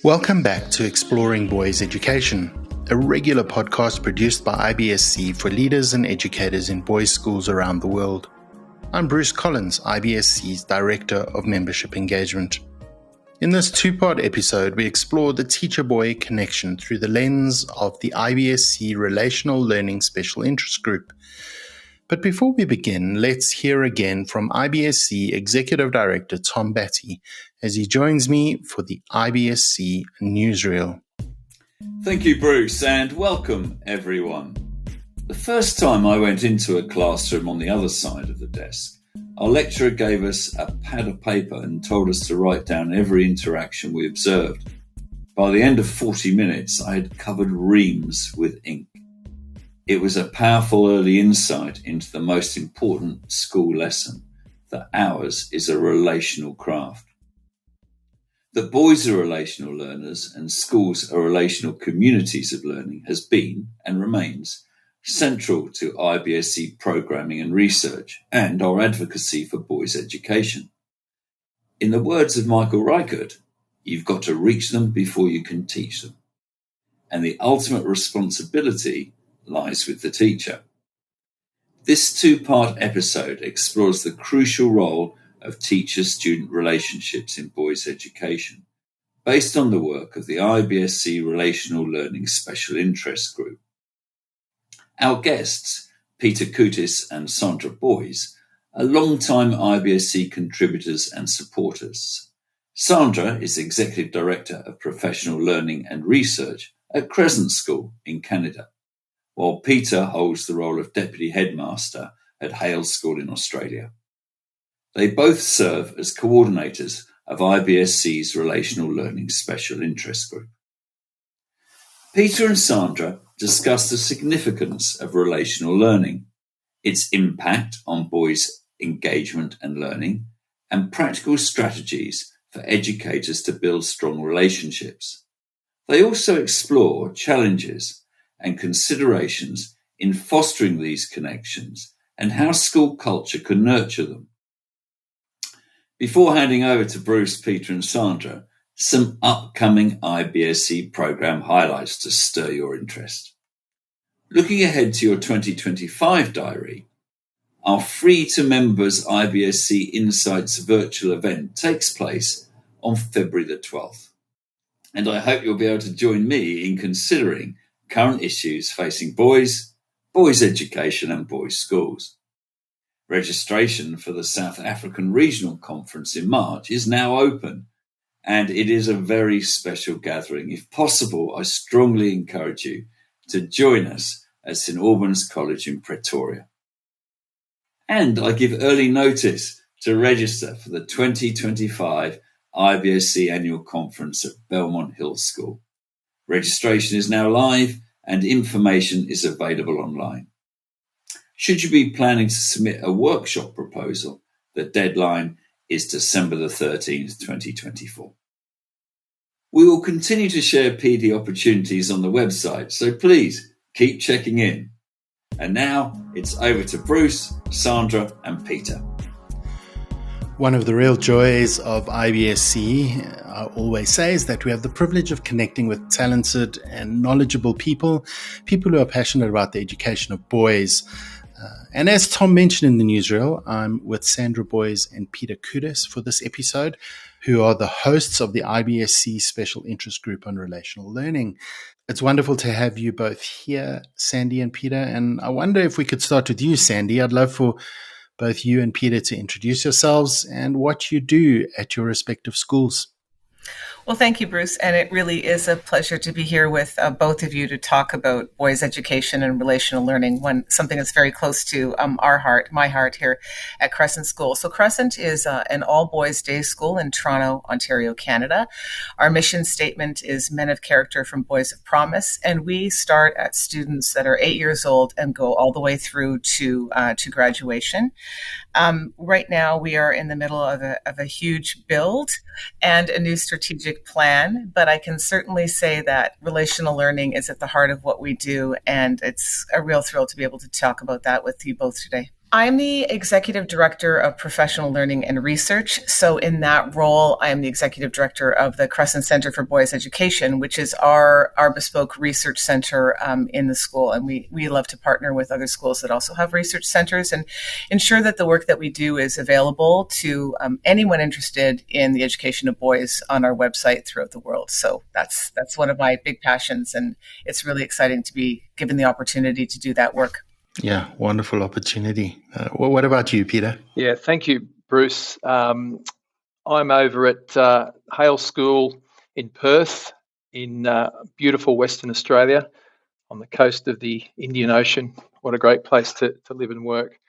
Welcome back to Exploring Boys Education, a regular podcast produced by IBSC for leaders and educators in boys' schools around the world. I'm Bruce Collins, IBSC's Director of Membership Engagement. In this two-part episode, we explore the teacher-boy connection through the lens of the IBSC Relational Learning Special Interest Group. But before we begin, let's hear again from IBSC Executive Director Tom Batty as he joins me for the IBSC Newsreel. Thank you, Bruce, and welcome, everyone. The first time I went into a classroom on the other side of the desk, our lecturer gave us a pad of paper and told us to write down every interaction we observed. By the end of 40 minutes, I had covered reams with ink. It was a powerful early insight into the most important school lesson, that ours is a relational craft. That boys are relational learners and schools are relational communities of learning has been and remains central to IBSC programming and research and our advocacy for boys' education. In the words of Michael Reichert, you've got to reach them before you can teach them. And the ultimate responsibility lies with the teacher. This two-part episode explores the crucial role of teacher-student relationships in boys' education, based on the work of the IBSC Relational Learning Special Interest Group. Our guests, Peter Coutis and Sandra Boyes, are long-time IBSC contributors and supporters. Sandra is Executive Director of Professional Learning and Research at Crescent School in Canada, while Peter holds the role of Deputy Headmaster at Hale School in Australia. They both serve as coordinators of IBSC's Relational Learning Special Interest Group. Peter and Sandra discuss the significance of relational learning, its impact on boys' engagement and learning, and practical strategies for educators to build strong relationships. They also explore challenges and considerations in fostering these connections and how school culture can nurture them. Before handing over to Bruce, Peter and Sandra, some upcoming IBSC program highlights to stir your interest. Looking ahead to your 2025 diary, our free-to-members IBSC Insights virtual event takes place on February the 12th. And I hope you'll be able to join me in considering current issues facing boys education and boys' schools. Registration for the South African Regional Conference in March is now open, and it is a very special gathering. If possible, I strongly encourage you to join us at St Albans College in Pretoria. And I give early notice to register for the 2025 IBSC Annual Conference at Belmont Hill School. Registration is now live and information is available online. Should you be planning to submit a workshop proposal, the deadline is December the 13th, 2024. We will continue to share PD opportunities on the website, so please keep checking in. And now it's over to Bruce, Sandra and Peter. One of the real joys of IBSC, I always say, is that we have the privilege of connecting with talented and knowledgeable people who are passionate about the education of boys. And as Tom mentioned in the newsreel, I'm with Sandra Boyes and Peter Coutis for this episode, who are the hosts of the IBSC Special Interest Group on Relational Learning. It's wonderful to have you both here, Sandy and Peter. And I wonder if we could start with you, Sandy. I'd love for both you and Peter to introduce yourselves and what you do at your respective schools. Well, thank you, Bruce. And it really is a pleasure to be here with both of you to talk about boys' education and relational learning, something that's very close to my heart here at Crescent School. So Crescent is an all-boys day school in Toronto, Ontario, Canada. Our mission statement is Men of Character from Boys of Promise, and we start at students that are 8 years old and go all the way through to graduation. Right now, we are in the middle of a huge build and a new strategic plan, but I can certainly say that relational learning is at the heart of what we do, and it's a real thrill to be able to talk about that with you both today. I'm the Executive Director of Professional Learning and Research. So in that role, I am the Executive Director of the Crescent Center for Boys Education, which is our bespoke research center in the school. And we love to partner with other schools that also have research centers and ensure that the work that we do is available to anyone interested in the education of boys on our website throughout the world. So that's one of my big passions, and it's really exciting to be given the opportunity to do that work. Yeah, wonderful opportunity. What about you, Peter? Yeah, thank you, Bruce. I'm over at Hale School in Perth in beautiful Western Australia on the coast of the Indian Ocean. What a great place to live and work.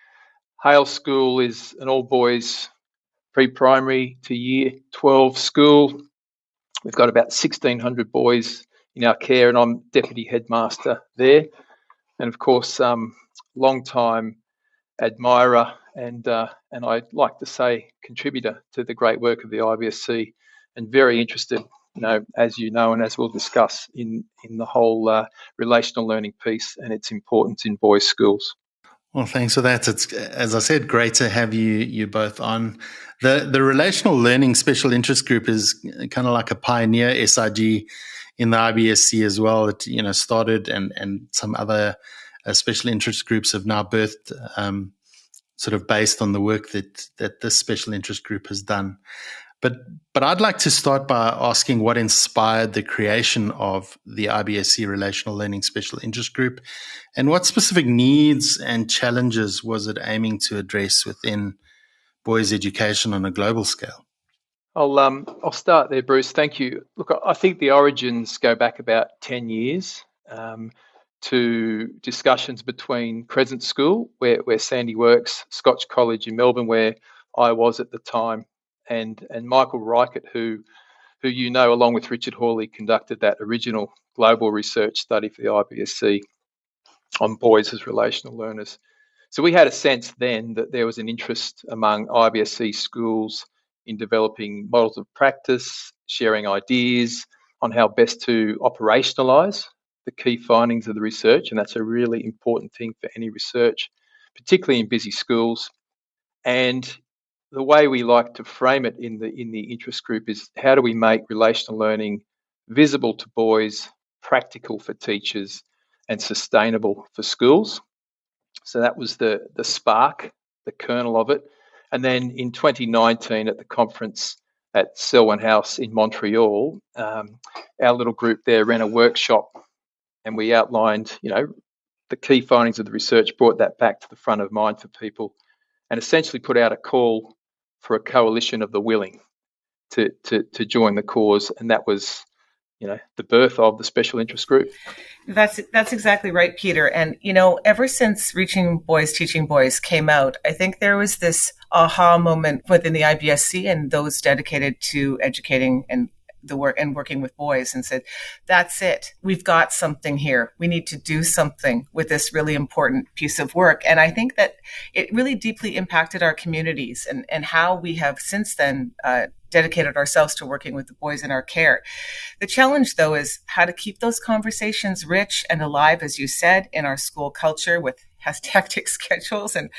Hale School is an all-boys pre-primary to year 12 school. We've got about 1,600 boys in our care, and I'm deputy headmaster there. And of course, long-time admirer and I'd like to say contributor to the great work of the IBSC, and very interested, as you know, and as we'll discuss in the whole relational learning piece and its importance in boys' schools. Well, thanks for that. It's, as I said, great to have you both on. The Relational Learning Special Interest Group is kind of like a pioneer SIG in the IBSC as well. It started, and some other special interest groups have now birthed, sort of based on the work that this special interest group has done. But I'd like to start by asking what inspired the creation of the IBSC Relational Learning Special Interest Group, and what specific needs and challenges was it aiming to address within boys' education on a global scale? I'll start there, Bruce. Thank you. Look, I think the origins go back about 10 years to discussions between Crescent School, where Sandy works, Scotch College in Melbourne, where I was at the time, and Michael Reichert, who along with Richard Hawley, conducted that original global research study for the IBSC on boys as relational learners. So we had a sense then that there was an interest among IBSC schools in developing models of practice, sharing ideas on how best to operationalise the key findings of the research, and that's a really important thing for any research, particularly in busy schools. And the way we like to frame it in the interest group is, how do we make relational learning visible to boys, practical for teachers, and sustainable for schools? So that was the spark, the kernel of it. And then in 2019 at the conference at Selwyn House in Montreal, our little group there ran a workshop, and we outlined, the key findings of the research, brought that back to the front of mind for people, and essentially put out a call for a coalition of the willing to join the cause. And that was, the birth of the Special Interest Group. That's exactly right, Peter. And, ever since Reaching Boys, Teaching Boys came out, I think there was this aha moment within the IBSC and those dedicated to educating and the work and working with boys, and said, that's it. We've got something here. We need to do something with this really important piece of work. And I think that it really deeply impacted our communities and how we have since then dedicated ourselves to working with the boys in our care. The challenge, though, is how to keep those conversations rich and alive, as you said, in our school culture with hectic schedules and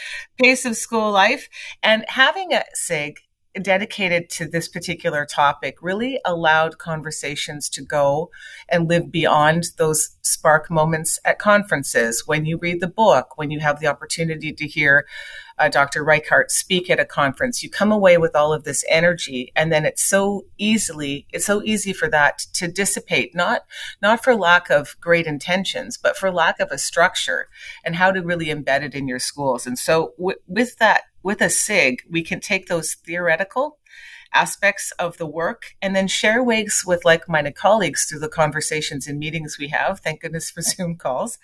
pace of school life. And having a SIG dedicated to this particular topic really allowed conversations to go and live beyond those spark moments at conferences. When you read the book, when you have the opportunity to hear Dr. Reichert speak at a conference, you come away with all of this energy, and then it's so easy for that to dissipate, not for lack of great intentions, but for lack of a structure and how to really embed it in your schools. And so with a SIG, we can take those theoretical aspects of the work and then share ways with like-minded colleagues through the conversations and meetings we have. Thank goodness for Zoom calls.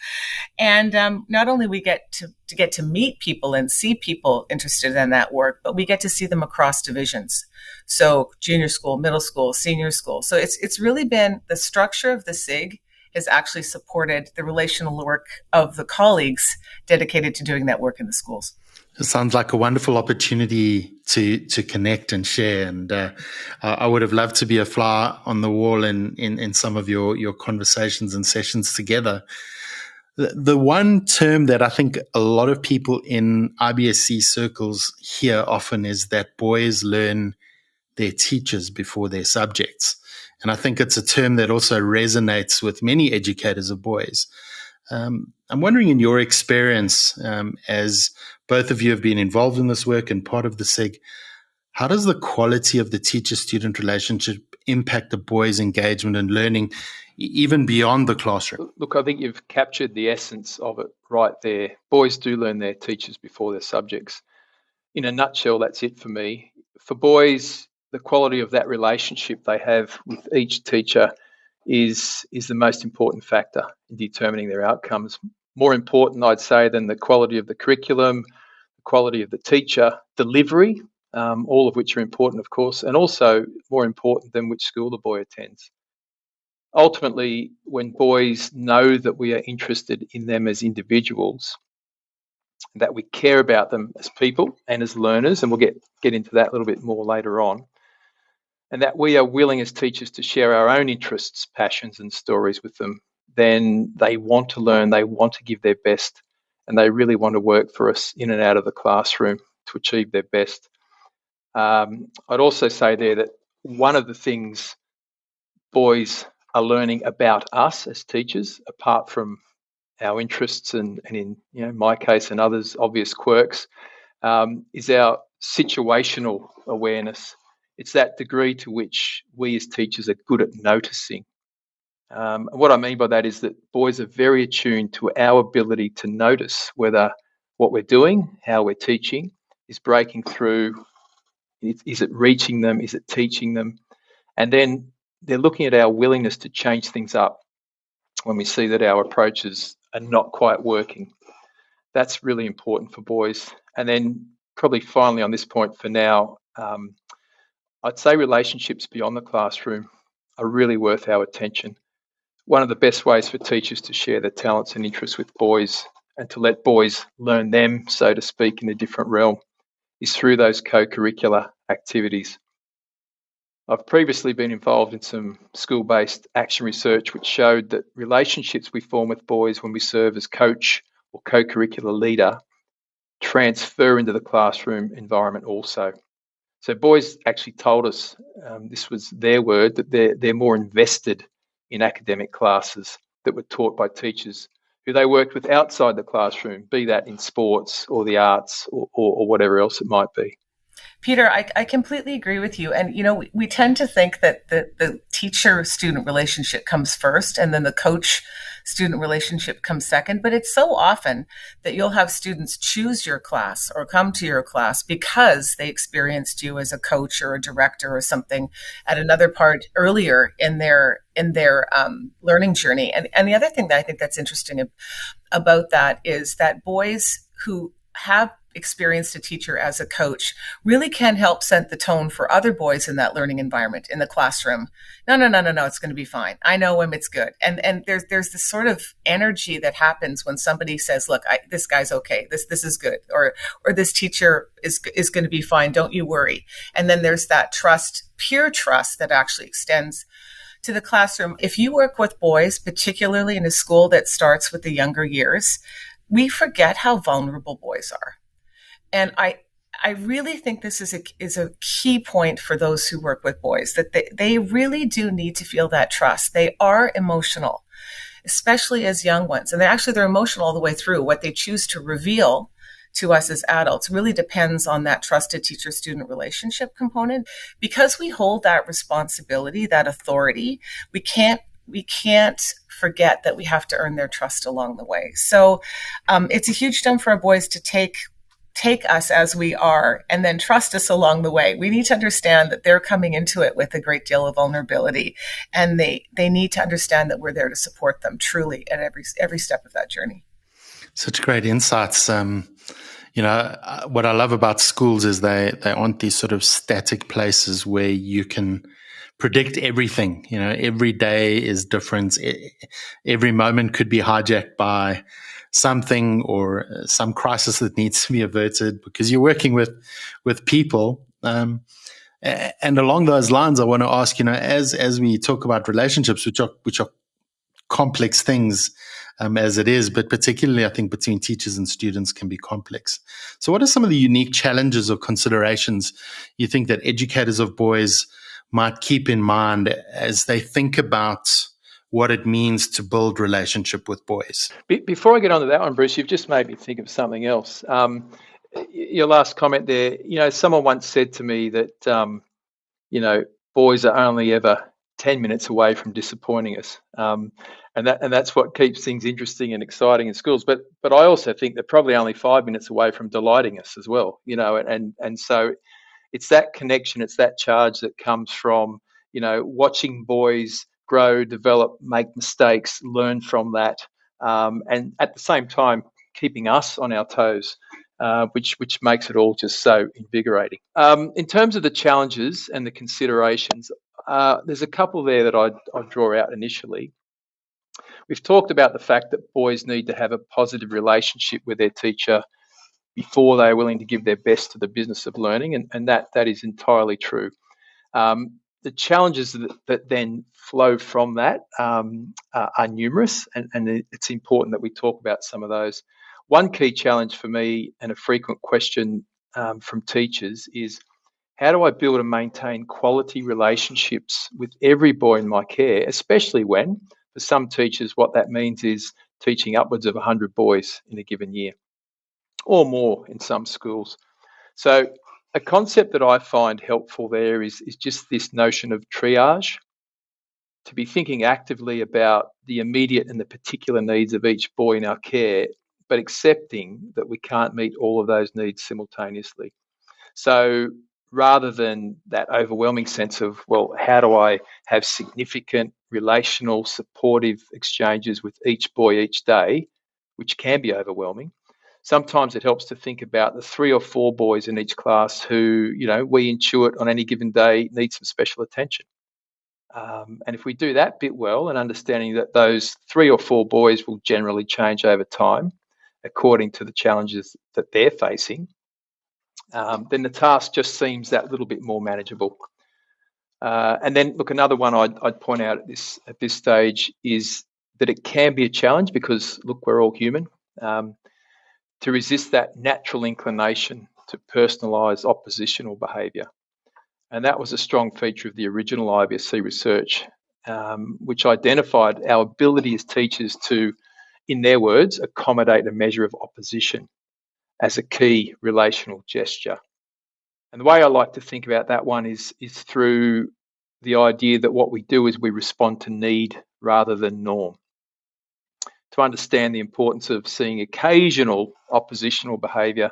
And not only we get to meet people and see people interested in that work, but we get to see them across divisions. So junior school, middle school, senior school. So it's really been the structure of the SIG has actually supported the relational work of the colleagues dedicated to doing that work in the schools. It sounds like a wonderful opportunity to connect and share. And I would have loved to be a fly on the wall in some of your conversations and sessions together. The one term that I think a lot of people in IBSC circles hear often is that boys learn their teachers before their subjects. And I think it's a term that also resonates with many educators of boys. I'm wondering, in your experience, as both of you have been involved in this work and part of the SIG, how does the quality of the teacher-student relationship impact the boys' engagement and learning, even beyond the classroom? Look, I think you've captured the essence of it right there. Boys do learn their teachers before their subjects. In a nutshell, that's it for me. For boys, the quality of that relationship they have with each teacher is the most important factor in determining their outcomes. More important, I'd say, than the quality of the curriculum, the quality of the teacher delivery, all of which are important, of course, and also more important than which school the boy attends. Ultimately, when boys know that we are interested in them as individuals, that we care about them as people and as learners, and we'll get into that a little bit more later on, and that we are willing as teachers to share our own interests, passions, and stories with them, then they want to learn, they want to give their best, and they really want to work for us in and out of the classroom to achieve their best. I'd also say there that one of the things boys are learning about us as teachers, apart from our interests and in my case and others' obvious quirks, is our situational awareness. It's that degree to which we as teachers are good at noticing. And what I mean by that is that boys are very attuned to our ability to notice whether what we're doing, how we're teaching, is breaking through. Is it reaching them? Is it teaching them? And then they're looking at our willingness to change things up when we see that our approaches are not quite working. That's really important for boys. And then probably finally on this point for now, I'd say relationships beyond the classroom are really worth our attention. One of the best ways for teachers to share their talents and interests with boys and to let boys learn them, so to speak, in a different realm is through those co-curricular activities. I've previously been involved in some school-based action research which showed that relationships we form with boys when we serve as coach or co-curricular leader transfer into the classroom environment also. So boys actually told us, this was their word, that they're more invested in academic classes that were taught by teachers who they worked with outside the classroom, be that in sports or the arts or whatever else it might be. Peter, I completely agree with you. And, we tend to think that the teacher-student relationship comes first and then the coach-student relationship comes second. But it's so often that you'll have students choose your class or come to your class because they experienced you as a coach or a director or something at another part earlier in their learning journey. And the other thing that I think that's interesting about that is that boys who have experienced a teacher as a coach really can help set the tone for other boys in that learning environment in the classroom. No, it's going to be fine. I know him, it's good. And there's this sort of energy that happens when somebody says, look, this guy's okay. This is good. Or this teacher is going to be fine. Don't you worry. And then there's that trust, pure trust that actually extends to the classroom. If you work with boys, particularly in a school that starts with the younger years, we forget how vulnerable boys are. And I really think this is a key point for those who work with boys, that they really do need to feel that trust. They are emotional, especially as young ones. And they're emotional all the way through. What they choose to reveal to us as adults really depends on that trusted teacher-student relationship component. Because we hold that responsibility, that authority, we can't forget that we have to earn their trust along the way. So it's a huge jump for our boys to take us as we are and then trust us along the way. We need to understand that they're coming into it with a great deal of vulnerability, and they need to understand that we're there to support them truly at every step of that journey. Such great insights. What I love about schools is they aren't these sort of static places where you can predict everything. Every day is different. Every moment could be hijacked by something or some crisis that needs to be averted, because you're working with people. And along those lines, I want to ask, as we talk about relationships, which are complex things, as it is, but particularly I think between teachers and students can be complex. So what are some of the unique challenges or considerations you think that educators of boys might keep in mind as they think about what it means to build relationship with boys? Before I get on to that one, Bruce, you've just made me think of something else. Your last comment there, someone once said to me that, boys are only ever 10 minutes away from disappointing us. And that's what keeps things interesting and exciting in schools. But I also think they're probably only 5 minutes away from delighting us as well, and so it's that connection, it's that charge that comes from, watching boys grow, develop, make mistakes, learn from that, and at the same time keeping us on our toes, which makes it all just so invigorating. In terms of the challenges and the considerations, there's a couple there that I'd draw out initially. We've talked about the fact that boys need to have a positive relationship with their teacher before they are willing to give their best to the business of learning, and that is entirely true. The challenges that then flow from that are numerous, and it's important that we talk about some of those. One key challenge for me, and a frequent question from teachers, is how do I build and maintain quality relationships with every boy in my care, especially when, for some teachers, what that means is teaching upwards of 100 boys in a given year, or more in some schools. So a concept that I find helpful there is just this notion of triage, to be thinking actively about the immediate and the particular needs of each boy in our care, but accepting that we can't meet all of those needs simultaneously. So rather than that overwhelming sense of, well, how do I have significant relational supportive exchanges with each boy each day, which can be overwhelming, sometimes it helps to think about the 3 or 4 boys in each class who, we intuit on any given day need some special attention. And if we do that bit well, and understanding that those 3 or 4 boys will generally change over time according to the challenges that they're facing, then the task just seems that little bit more manageable. And then, look, another one I'd point out at this stage is that it can be a challenge because, look, we're all human. To resist that natural inclination to personalise oppositional behaviour. And that was a strong feature of the original IBSC research, which identified our ability as teachers to, in their words, accommodate a measure of opposition as a key relational gesture. And the way I like to think about that one is through the idea that what we do is we respond to need rather than norm. To understand the importance of seeing occasional oppositional behaviour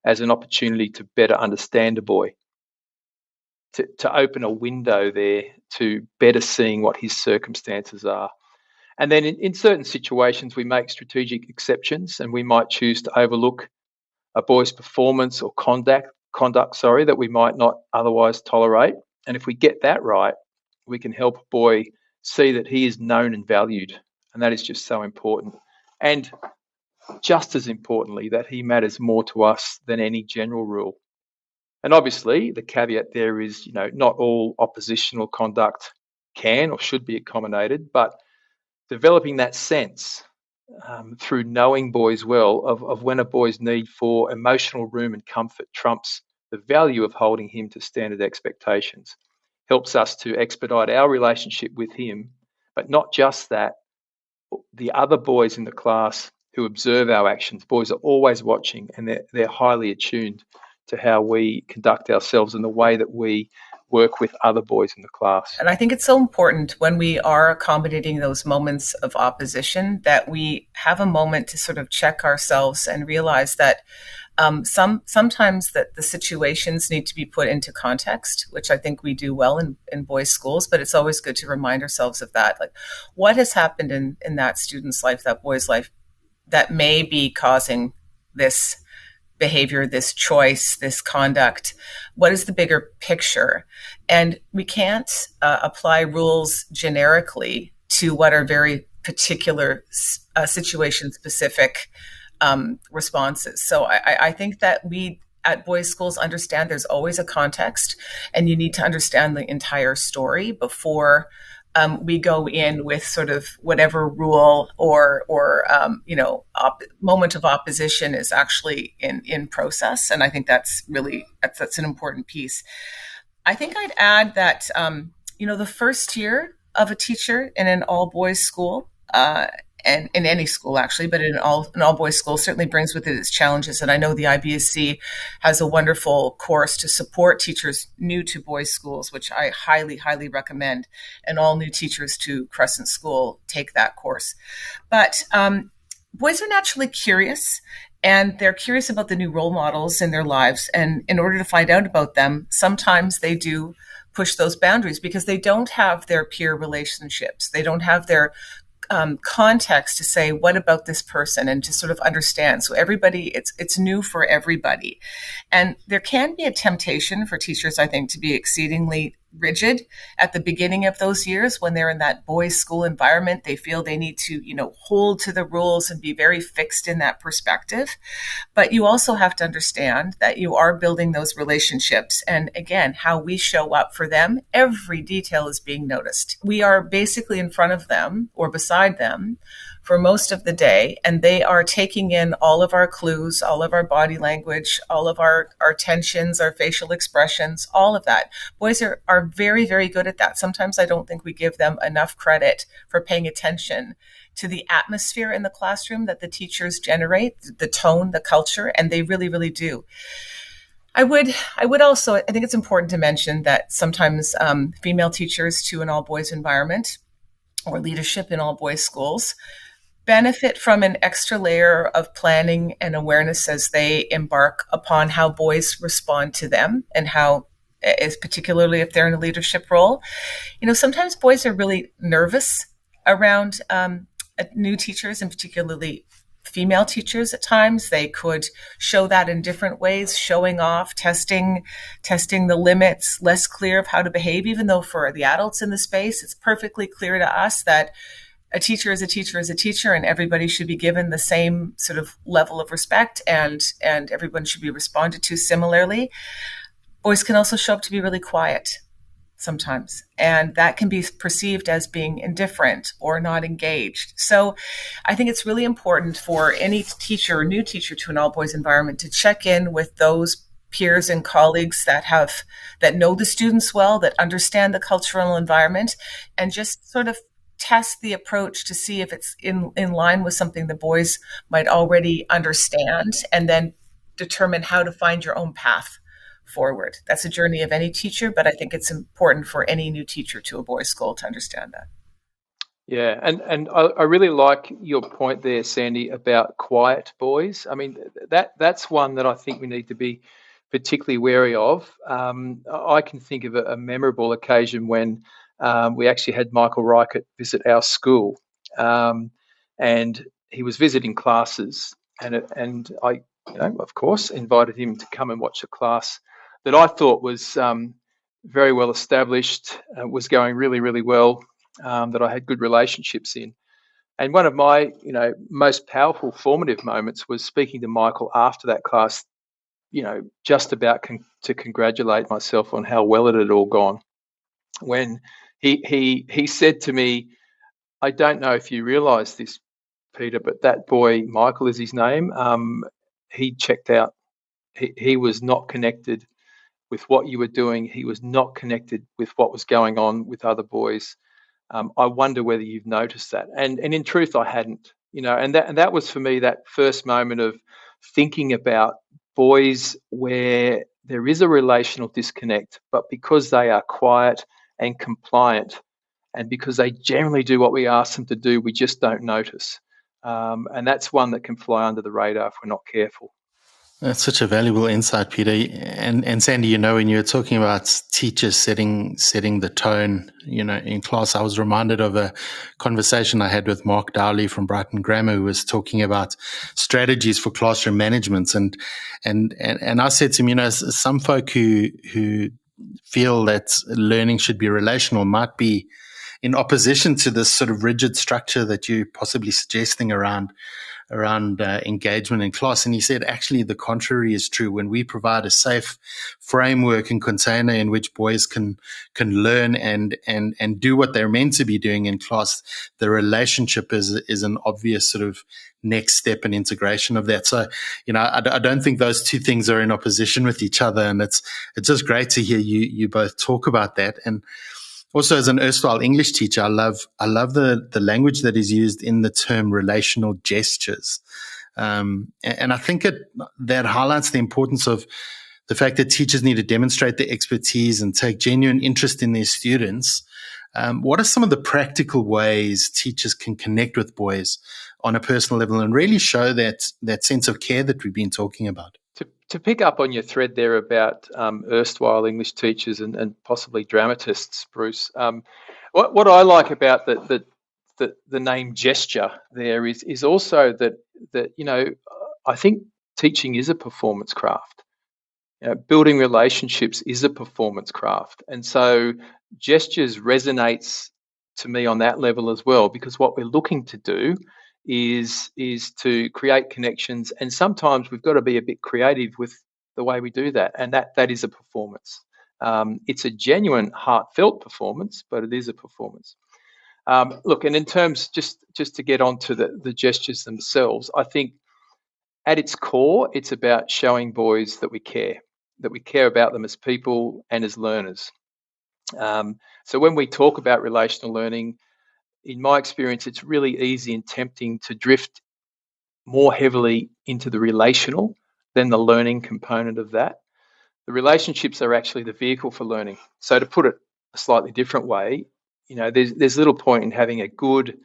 as an opportunity to better understand a boy, to open a window there to better seeing what his circumstances are. And then in certain situations, we make strategic exceptions, and we might choose to overlook a boy's performance or conduct that we might not otherwise tolerate. And if we get that right, we can help a boy see that he is known and valued. And that is just so important. And just as importantly, that he matters more to us than any general rule. And obviously, the caveat there is, not all oppositional conduct can or should be accommodated, but developing that sense through knowing boys well of when a boy's need for emotional room and comfort trumps the value of holding him to standard expectations helps us to expedite our relationship with him, but not just that. The other boys in the class who observe our actions, boys are always watching, and they're highly attuned to how we conduct ourselves and the way that we work with other boys in the class. And I think it's so important when we are accommodating those moments of opposition that we have a moment to sort of check ourselves and realize that sometimes that the situations need to be put into context, which I think we do well in boys' schools, but it's always good to remind ourselves of that. Like, what has happened in that student's life, that boy's life, that may be causing this behavior, this choice, this conduct? What is the bigger picture? And we can't apply rules generically to what are very particular situation-specific responses. So I think that we at boys' schools understand there's always a context, and you need to understand the entire story before we go in with sort of whatever rule or moment of opposition is actually in process. And I think that's an important piece. I think I'd add that, the first year of a teacher in an all boys school, and in any school actually, but in an all boys school certainly brings with it its challenges. And I know the IBSC has a wonderful course to support teachers new to boys schools, which I highly, highly recommend. And all new teachers to Crescent School take that course. But boys are naturally curious, and they're curious about the new role models in their lives. And in order to find out about them, sometimes they do push those boundaries because they don't have their peer relationships. They don't have their context to say, what about this person, and to sort of understand. So everybody, it's new for everybody. And there can be a temptation for teachers, I think, to be exceedingly rigid at the beginning of those years when they're in that boys' school environment. They feel they need to, hold to the rules and be very fixed in that perspective. But you also have to understand that you are building those relationships. And again, how we show up for them, every detail is being noticed. We are basically in front of them or beside them for most of the day, and they are taking in all of our clues, all of our body language, all of our tensions, our facial expressions, all of that. Boys are very, very good at that. Sometimes I don't think we give them enough credit for paying attention to the atmosphere in the classroom that the teachers generate, the tone, the culture, and they really, really do. I would also, I think it's important to mention that sometimes female teachers to an all boys environment or leadership in all boys schools benefit from an extra layer of planning and awareness as they embark upon how boys respond to them, and how, is particularly if they're in a leadership role. Sometimes boys are really nervous around new teachers, and particularly female teachers at times. They could show that in different ways, showing off, testing the limits, less clear of how to behave, even though for the adults in the space, it's perfectly clear to us that a teacher is a teacher is a teacher, and everybody should be given the same sort of level of respect, and everyone should be responded to similarly. Boys can also show up to be really quiet sometimes, and that can be perceived as being indifferent or not engaged. So I think it's really important for any teacher or new teacher to an all boys environment to check in with those peers and colleagues that know the students well, that understand the cultural environment, and just sort of test the approach to see if it's in line with something the boys might already understand, and then determine how to find your own path forward. That's a journey of any teacher, but I think it's important for any new teacher to a boys' school to understand that. Yeah, and I really like your point there, Sandy, about quiet boys. I mean, that's one that I think we need to be particularly wary of. I can think of a memorable occasion when we actually had Michael Reichert visit our school, and he was visiting classes, and I, of course, invited him to come and watch a class that I thought was very well established, was going really, really well, that I had good relationships in. And one of my, most powerful formative moments was speaking to Michael after that class, just about to congratulate myself on how well it had all gone. When he said to me, "I don't know if you realise this, Peter, but that boy, Michael is his name, he checked out. He was not connected with what you were doing. He was not connected with what was going on with other boys. I wonder whether you've noticed that." And in truth, I hadn't. And that was for me that first moment of thinking about boys where there is a relational disconnect, but because they are quiet and compliant, and because they generally do what we ask them to do, we just don't notice. And that's one that can fly under the radar if we're not careful. That's such a valuable insight, Peter. And Sandy, when you were talking about teachers setting the tone, in class, I was reminded of a conversation I had with Mark Dowley from Brighton Grammar, who was talking about strategies for classroom management. And I said to him, some folk who feel that learning should be relational might be in opposition to this sort of rigid structure that you're possibly suggesting around engagement in class. And he said, actually, the contrary is true. When we provide a safe framework and container in which boys can learn and do what they're meant to be doing in class, the relationship is an obvious sort of next step in integration of that. So, I don't think those two things are in opposition with each other. And it's just great to hear you both talk about that. And also, as an erstwhile English teacher, I love the language that is used in the term relational gestures. And I think that highlights the importance of the fact that teachers need to demonstrate their expertise and take genuine interest in their students. What are some of the practical ways teachers can connect with boys on a personal level and really show that sense of care that we've been talking about? To pick up on your thread there about erstwhile English teachers and possibly dramatists, Bruce, what I like about the name gesture there is also that I think teaching is a performance craft. Building relationships is a performance craft, and so gestures resonates to me on that level as well, because what we're looking to do is to create connections, and sometimes we've got to be a bit creative with the way we do that, and that is a performance. It's a genuine, heartfelt performance, but it is a performance. Look, and in terms, just to get on to the gestures themselves, I think at its core, it's about showing boys that we care about them as people and as learners. So when we talk about relational learning, in my experience, it's really easy and tempting to drift more heavily into the relational than the learning component of that. The relationships are actually the vehicle for learning. So to put it a slightly different way, there's little point in having a good,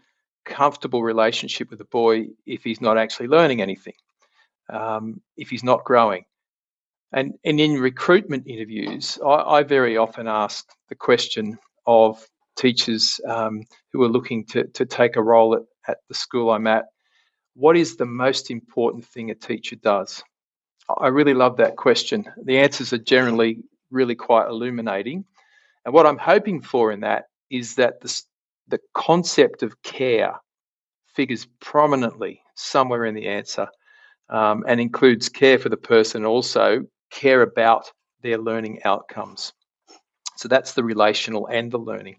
comfortable relationship with a boy if he's not actually learning anything, if he's not growing. And in recruitment interviews, I very often ask the question of teachers who are looking to take a role at the school I'm at, what is the most important thing a teacher does? I really love that question. The answers are generally really quite illuminating. And what I'm hoping for in that is that the concept of care figures prominently somewhere in the answer, and includes care for the person, also care about their learning outcomes. So that's the relational and the learning.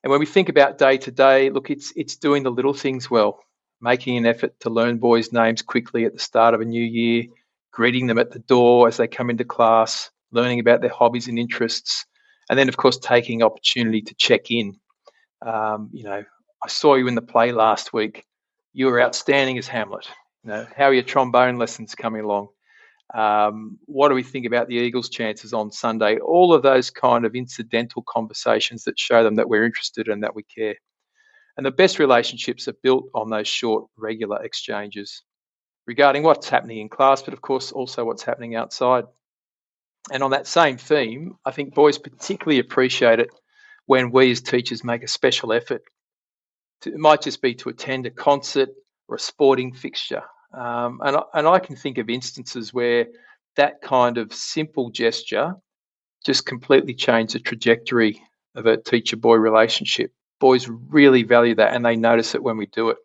And when we think about day to day, look, it's doing the little things well, making an effort to learn boys' names quickly at the start of a new year, greeting them at the door as they come into class, learning about their hobbies and interests, and then, of course, taking opportunity to check in. I saw you in the play last week. You were outstanding as Hamlet. How are your trombone lessons coming along? What do we think about the Eagles' chances on Sunday? All of those kind of incidental conversations that show them that we're interested and that we care. And the best relationships are built on those short, regular exchanges regarding what's happening in class, but of course also what's happening outside. And on that same theme, I think boys particularly appreciate it when we as teachers make a special effort. It might just be to attend a concert or a sporting fixture. And I can think of instances where that kind of simple gesture just completely changed the trajectory of a teacher-boy relationship. Boys really value that, and they notice it when we do it.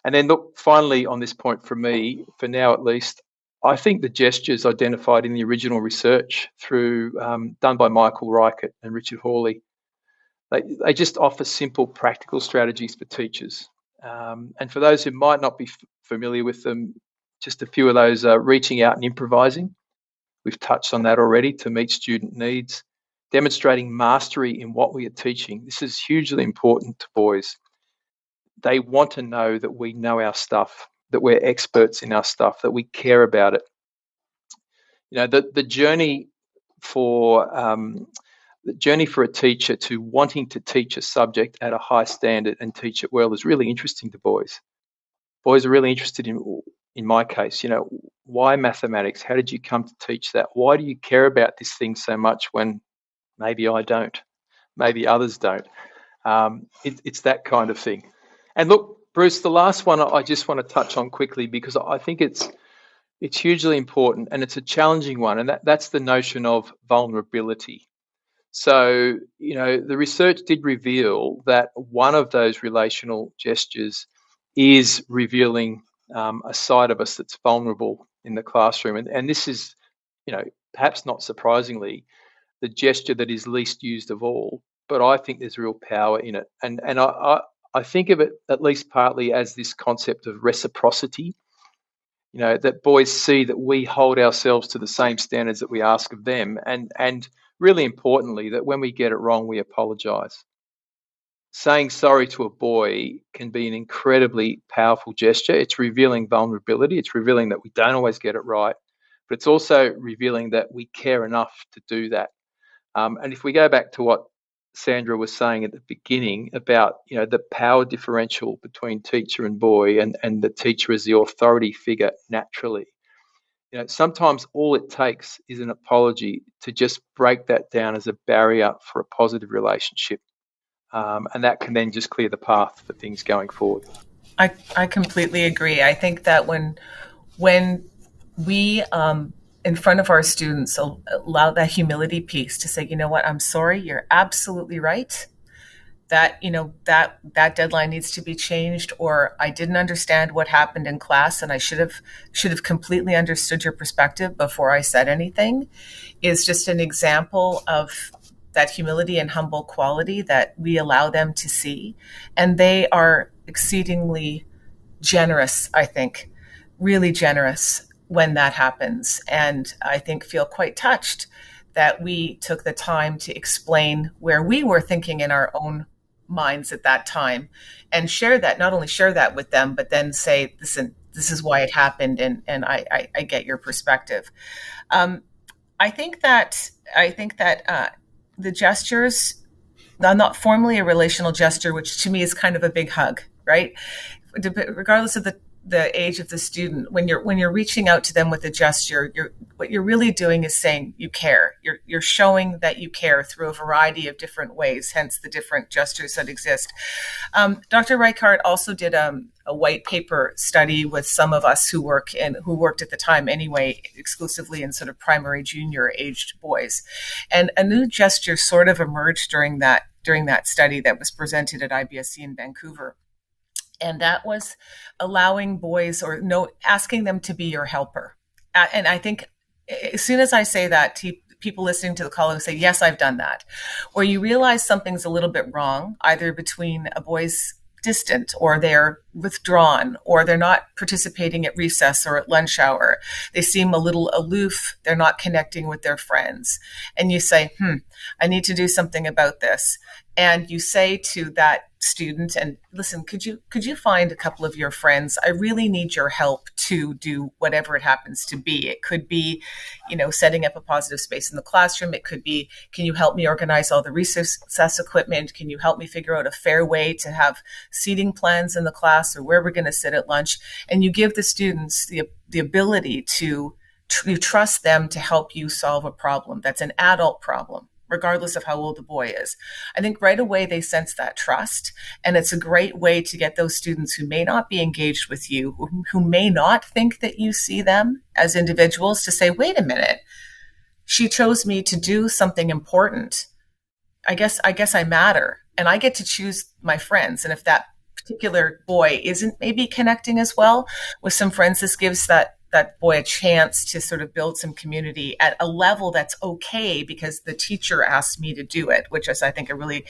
And then look, finally on this point for me, for now at least, I think the gestures identified in the original research done by Michael Reichert and Richard Hawley, they just offer simple practical strategies for teachers. And for those who might not be familiar with them, just a few of those are reaching out and improvising. We've touched on that already, to meet student needs. Demonstrating mastery in what we are teaching. This is hugely important to boys. They want to know that we know our stuff, that we're experts in our stuff, that we care about it. The journey for a teacher to wanting to teach a subject at a high standard and teach it well is really interesting to boys. Boys are really interested in my case, why mathematics? How did you come to teach that? Why do you care about this thing so much when maybe I don't, maybe others don't? It's that kind of thing. And look, Bruce, the last one I just want to touch on quickly, because I think it's hugely important and it's a challenging one, and that's the notion of vulnerability. So, the research did reveal that one of those relational gestures is revealing a side of us that's vulnerable in the classroom. And this is, perhaps not surprisingly, the gesture that is least used of all. But I think there's real power in it. And I think of it at least partly as this concept of reciprocity, that boys see that we hold ourselves to the same standards that we ask of them. And really importantly, that when we get it wrong, we apologize. Saying sorry to a boy can be an incredibly powerful gesture. It's revealing vulnerability. It's revealing that we don't always get it right, but it's also revealing that we care enough to do that. And if we go back to what Sandra was saying at the beginning about, the power differential between teacher and boy, and the teacher as the authority figure naturally, sometimes all it takes is an apology to just break that down as a barrier for a positive relationship. And that can then just clear the path for things going forward. I completely agree. I think that when we, in front of our students, allow that humility piece to say, you know what, I'm sorry, you're absolutely right. That, that deadline needs to be changed, or I didn't understand what happened in class and I should have completely understood your perspective before I said anything, is just an example of that humility and humble quality that we allow them to see. And they are exceedingly generous, I think, really generous when that happens. And I think feel quite touched that we took the time to explain where we were thinking in our own minds at that time, and share that, not only share that with them, but then say, listen, this is why it happened. And I get your perspective. I think that the gestures, not formally a relational gesture, which to me is kind of a big hug, right? Regardless of the age of the student, when you're reaching out to them with a gesture, what you're really doing is saying you care. You're showing that you care through a variety of different ways, hence the different gestures that exist. Dr. Reichart also did a white paper study with some of us who worked at the time anyway, exclusively in sort of primary, junior aged boys. And a new gesture sort of emerged during that study that was presented at IBSC in Vancouver. And that was allowing boys, asking them to be your helper. And I think as soon as I say that, people listening to the call will say, yes, I've done that. Or you realize something's a little bit wrong, either between a boy's distant, or they're withdrawn, or they're not participating at recess or at lunch hour. They seem a little aloof. They're not connecting with their friends. And you say, I need to do something about this. And you say to that student, and listen, could you find a couple of your friends? I really need your help to do whatever it happens to be. It could be, setting up a positive space in the classroom. It could be, can you help me organize all the recess equipment? Can you help me figure out a fair way to have seating plans in the class, or where we're going to sit at lunch? And you give the students the ability to trust them to help you solve a problem that's an adult problem, regardless of how old the boy is. I think right away they sense that trust. And it's a great way to get those students who may not be engaged with you, who may not think that you see them as individuals, to say, wait a minute, she chose me to do something important. I guess I matter, and I get to choose my friends. And if that particular boy isn't maybe connecting as well with some friends, this gives that boy a chance to sort of build some community at a level that's okay because the teacher asked me to do it, which is, I think, a really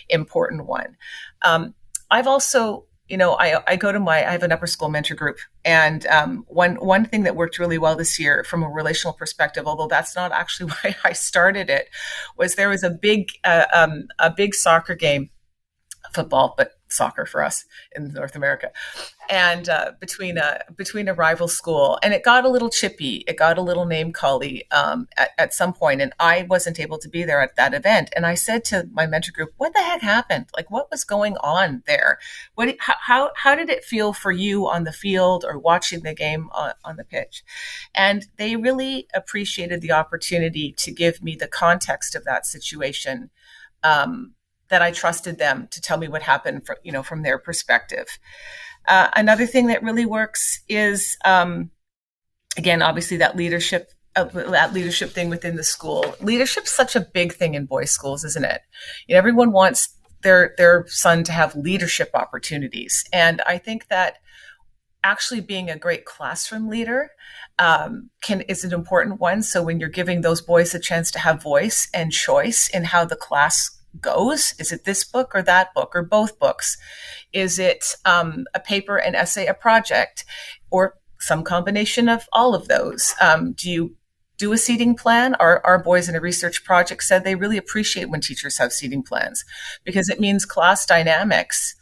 important one. I've also, I have an upper school mentor group. And one thing that worked really well this year from a relational perspective, although that's not actually why I started it, was there was a big soccer game, football, but soccer for us in North America, and between a rival school, and it got a little chippy, it got a little name cally at some point, and I wasn't able to be there at that event. And I said to my mentor group, "What the heck happened? Like, what was going on there? How did it feel for you on the field or watching the game on the pitch?" And they really appreciated the opportunity to give me the context of that situation. That I trusted them to tell me what happened from their perspective. Another thing that really works is, again, obviously that leadership thing within the school. Leadership's such a big thing in boys' schools, isn't it? Everyone wants their son to have leadership opportunities. And I think that actually being a great classroom leader is an important one. So when you're giving those boys a chance to have voice and choice in how the class goes, is it this book or that book or both books? Is it a paper, an essay, a project, or some combination of all of those? Do you do a seating plan? Our boys in a research project said they really appreciate when teachers have seating plans because it means class dynamics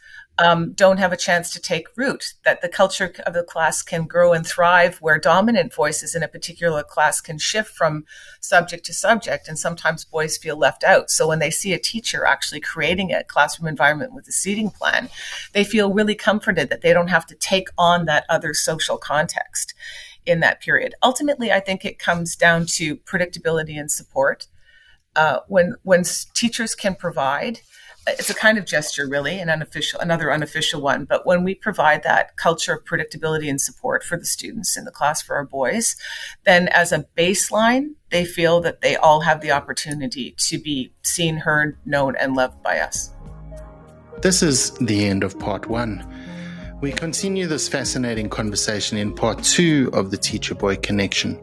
don't have a chance to take root, that the culture of the class can grow and thrive where dominant voices in a particular class can shift from subject to subject. And sometimes boys feel left out. So when they see a teacher actually creating a classroom environment with a seating plan, they feel really comforted that they don't have to take on that other social context in that period. Ultimately, I think it comes down to predictability and support. When teachers can provide, it's a kind of gesture, really, another unofficial one. But when we provide that culture of predictability and support for the students in the class, for our boys, then as a baseline, they feel that they all have the opportunity to be seen, heard, known, and loved by us. This is the end of part 1. We continue this fascinating conversation in part 2 of the Teacher-Boy Connection.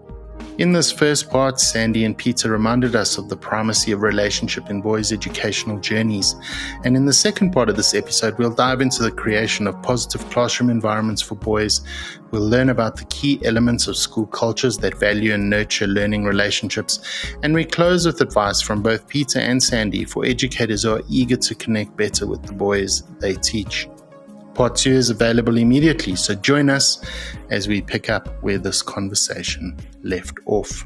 In this first part, Sandy and Peter reminded us of the primacy of relationship in boys' educational journeys. And in the second part of this episode, we'll dive into the creation of positive classroom environments for boys. We'll learn about the key elements of school cultures that value and nurture learning relationships. And we close with advice from both Peter and Sandy for educators who are eager to connect better with the boys they teach. Part 2 is available immediately, so join us as we pick up where this conversation left off.